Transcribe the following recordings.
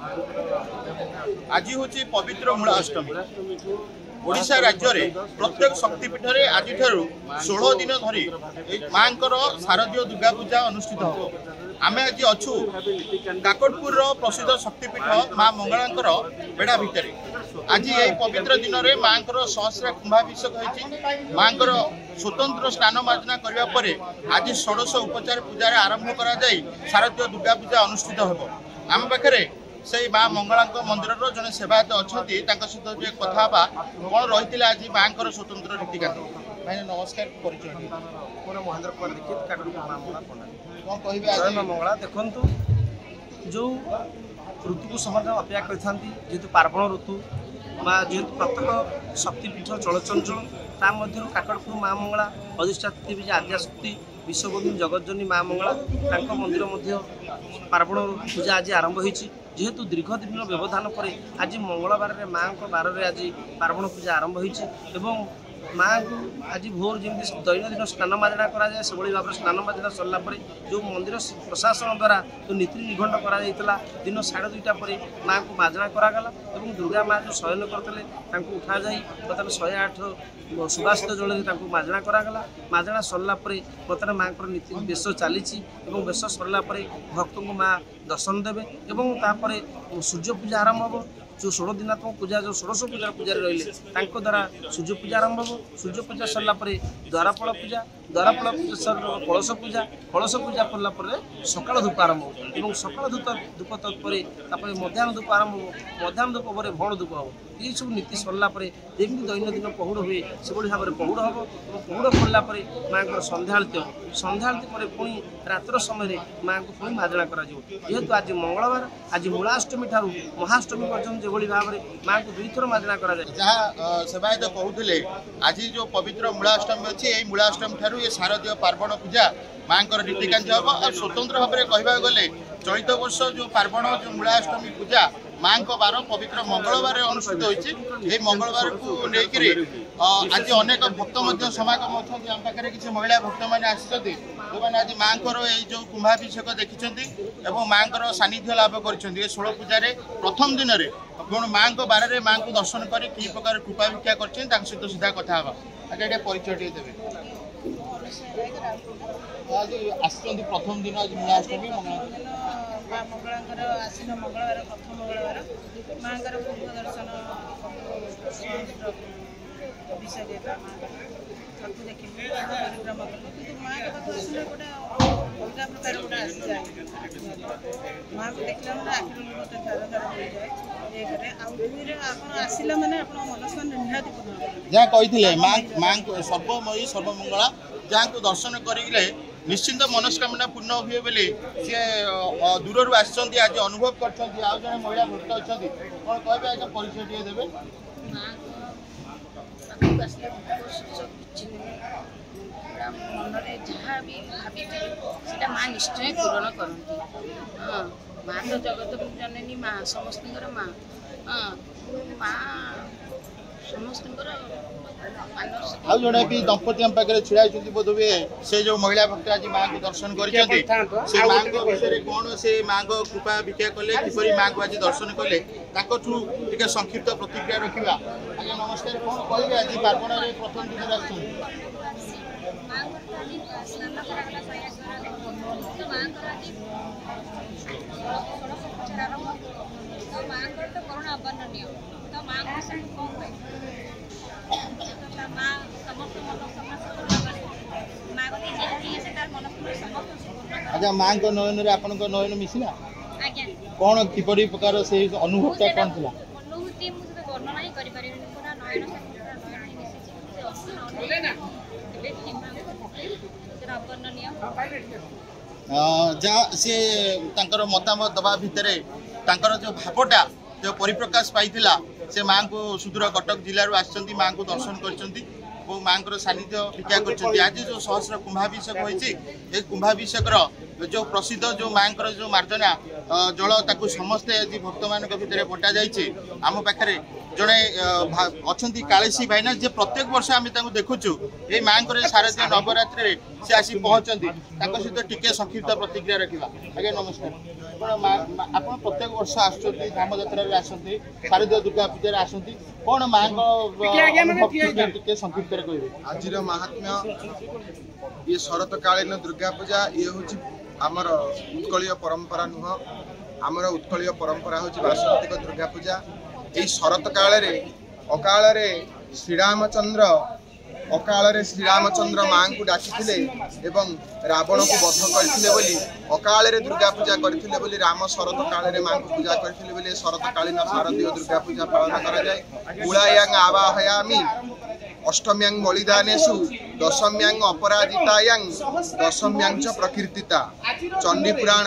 आज हूँ पवित्र मूलाष्टमी। ओडिशा राज्य रे प्रत्येक शक्तिपीठ में आज 16 दिन धरी माँ शारदीय दुर्गा पूजा अनुष्ठित हो। आम आज अच्छु काकटपुर प्रसिद्ध शक्तिपीठ माँ मंगला बेड़ा भितर। आज यही पवित्र दिन में माँ सहस्रा कुंभाभिषेक होती। माँ स्वतंत्र स्नान मार्जना करने पर आज षोडश उपचार पूजा आरंभ कर शारदीय दुर्गा पूजा अनुष्ठित हो। आम पाखे से माँ मंगला मंदिर जड़े सेवायत अच्छा सहित कथा कौन रही आज माँ स्वतंत्र रीतिकांत। भाई नमस्कार। परिचय महेंद्र कुमार दीक्षित कौन कह मंगला देखु जो ऋतु को समस्त अपेक्षा करते पार्वण ऋतु जेहेतु प्रत्येक शक्तिपीठ चलचंचल ता मध्य काकटपुर माँ मंगला अधिष्ठात्री देवी आद्याशक्ति विश्वबंधु जगज्जनी माँ मंगला मंदिर मध्य पार्वण पूजा आज आरंभ होती। जेहेतु दीर्घ दिन व्यवधान पर आज मंगलवार माँ बार में आज पार्वण पूजा आरंभ होती। माँ को आज भोर जमी दैनंदिन स्नान मार्जना कराए से भाव स्नान मार्जना सरला जो मंदिर प्रशासन द्वारा जो नीति निघंट कर दिन 2:30 पर माँ को मार्जना करागला। दुर्गा माँ जो शयन करते उठा जा बर्तमान 108 सुबासित जल मार्जना करागला। मार्जना सरला बर्तमान माँ को नीति बेश चली बेश सरला भक्त को माँ दर्शन देवे और सूर्य पूजा आरंभ हो। जो 16 दिनात्मक पूजा जो षोडश पूजा पूजारी रही द्वारा सूर्य पूजा आरंभ हो। सूर्य पूजा सरला द्वारफल पूजा द्वारफल कलश पूजा कलश पूजा करला सकाल धूप आरंभ हो। सकाल धूप तत्पर मध्याह्न धूप आरंभ हो। मध्याह्न धूप पर भण धूप हम ये सब नीति सरला जमी दैनंदिन पहुड़ हुए से भाव में पहुड़ हम। पहुड़ सरला माँ को संध्याआलती संध्याआलती पर पुणी रात्र समय माँ को पुणी मार्जना कर। जेहेतु आज मंगलवार आज मूलाष्टमी ठारू महाअष्टमी पर्यटन जो भाव में माँ को 2 थर मार्जना कर। जहाँ सेवायत कहते आज जो पवित्र मूलाष्टमी अच्छी यही मूलाष्टमी ठारू ये शारदीय पार्वण पूजा माँ रीतिकांत हम। और स्वतंत्र भाव में कह गले चलित वर्ष जो पार्वण जो मूलाष्टमी पूजा माँ बार पवित्र मंगलवार अनुष्ठित होती। मंगलवार को लेकर आज अनेक भक्त समागम अच्छा आम पाखे किसी महिला भक्त मैंने आसी जो मैंने आज माँ जो कुंभाभिषेक देखिं माँ सानिध्य लाभ कर 16 पूजा प्रथम दिन में माँ बारे में माँ को दर्शन कर कि प्रकार कृपा भिक्षा कर सहित सीधा कथा आगे परिचय देवे। आज आस प्रथम दिन आज मूलाष्टमी माँ मंगला आसीन मंगलवार प्रथम मंगलवार माँ पूर्व दर्शन अभिषेक देखी परिक्रमा कलु कि माँ के पास आसने गोटे अलग प्रकार गोटे आसी जाए माँ को देखला मैंने आखिर गोटे धार धार हो जाए एक आप आसला मैंने आप मनस्कामना निहाती पूर्ण जहाँ कही माँ सर्वमयी सर्वमंगला जहाँ को दर्शन करें निश्चिंत मनस्कामना पूर्ण हुए बोले सी दूर आज अनुभव कर महिला भक्त अच्छा कौन कहे आज परिचय देवे। मन जहाँ भी भाई माँ निश्चय पूरण करती। हाँ माँ तो जगत जननी माँ समस्त माँ। हाँ माँ समस्त आउ जड़े भी दंपति आम पाखे छिड़ा बोध हुए से जो महिला भक्त आज माँ को दर्शन कर माँ विषय कौन से माँ को कृपा भिक्षा कले किपरि माँ को आज दर्शन कले टे संक्षिप्त प्रतिक्रिया रखा। आज्ञा नमस्कार। कौन कहे आज पार्वण प्रथम दिन अच्छा माँ को नयन रे आपण को नयन मिसिला कौन किपरि प्रकार से अनुभूति कौन थिला अनुभूति मु तो वर्णना ही करि परिबिन पूरा नयन नयन ही मिसिछि जहाँ सी मतामत दबा भितर जो भावटा जो परिप्रकाश पाई से माँ को सुदूर कटक जिलूर आसती माँ को दर्शन कर माँ सानिध्य भिक्षा कर। आज जो सहस्र कुंभाभिषेक होती कुंभाभिषेक जो प्रसिद्ध जो माँ जो मार्जना जल ताकू समस्ते आज भक्त मान भितर बटा जाइए आम पाखे जड़े अच्छा कालेसी भाईना जे प्रत्येक वर्ष आम देखुचु ये माँ शारदीय नवरात्रि से आसी पहुँचती सहित टिके संक्षिप्त प्रतिक्रिया रखा आज्ञा नमस्कार आप प्रत्येक वर्ष आसुँच धाम यात्रा आसती शारदीय दुर्गा पूजा आसती कौन माँ टिके संक्षिप्त कहे आज महात्म्य ये शरतकालीन दुर्गा पूजा ये हूँ आमर उत्कलीय परंपरा नुह आमर उत्कलीय परंपरा हूँ वासंतिक दुर्गा पूजा यही शरत काल अकाल श्रीरामचंद्र माँ को डाकी रावण को बध करते अकाल दुर्गा पूजा करते राम शरत काल माँ को पूजा करते शरतकालीन शारदीय दुर्गा पूजा पालन कराए कुलायांग आवाहयामि अष्टम्यांग बलिदानेषु दशम्यांग अपराजितायांग दशम्यांग च प्रकीर्तिता चंडी पुराण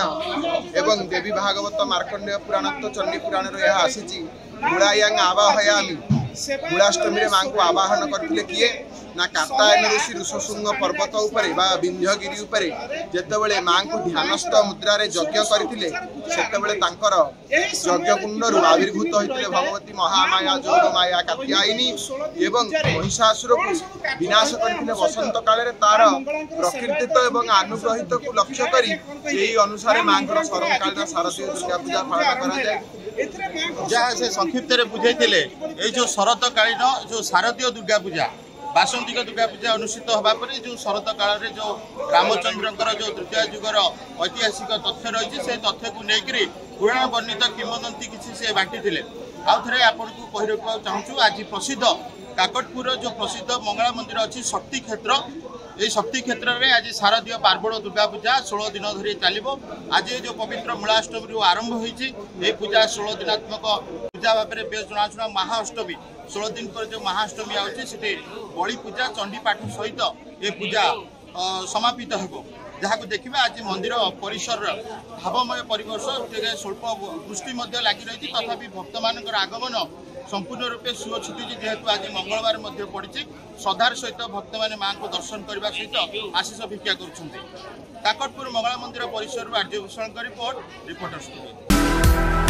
एवं देवी भागवत मार्कंडेय पुराण तो चंडी पुराण यह आसी कुलायांग आवाहयामि कुलाष्टमी माँ को आवाहन करते किए ना कात्यायन ऋषि ऋषशृंग पर्वत उपरे बा विंध्यगिरी उपरे जेतेबेले माँ को ध्यानस्थ मुद्रा यज्ञ करथिले सेतेबेले तांकर यज्ञ कुंडरू आविर्भूत होइतिले भगवती महामाया जोगमाया कात्यायिनी एवं महिषासुर को विनाश करथिले वसंत काल रे तार प्रकीर्तित एवं अनुग्रहित को लक्ष्य करी एही अनुसार माँ को शरतकालीन शारदीय दुर्गा पूजा पालन करा जाय जहाँ से संक्षिप्त बुझे जो शरतकालीन जो शारदीय दुर्गा पूजा वासंतिक दुर्गा पूजा अनुष्ठित होगा जो शरत काल में जो रामचंद्र जो तृतीय जुगर ऐतिहासिक तथ्य रही से तथ्य को लेकर पुराण वर्णित किंवदंती किसी से बांटी आउ थे आपन को कही रखा चाहूँ आज प्रसिद्ध काकटपुर जो प्रसिद्ध मंगला मंदिर अच्छी शक्ति क्षेत्र ये शक्ति क्षेत्र में आज शारदीय पार्वण दुर्गा पूजा 16 दिन धरी चलो आज जो पवित्र मूलाष्टमी आरंभ होती पूजा 16 दिनात्मक पूजा भाव में बेस जनाशुना महाअष्टमी 16 दिन पर जो महाअष्टमी आती बड़ी पूजा चंडीपाठ सहित ये पूजा समापित हो जहाँ देखिए आज मंदिर परिसर भावमय परिवेश स्वल्प वृष्टि लगी रही तथापि भक्त मान आगमन संपूर्ण रूपे सुअछुटी जेहेतु आज मंगलवार पड़ी श्रद्धार सहित भक्त मैंने माँ को दर्शन करने सहित आशीष भिक्षा कर काकटपुर मंगला मंदिर परिसर आर्यभूषण रिपोर्टर स्टूडियो।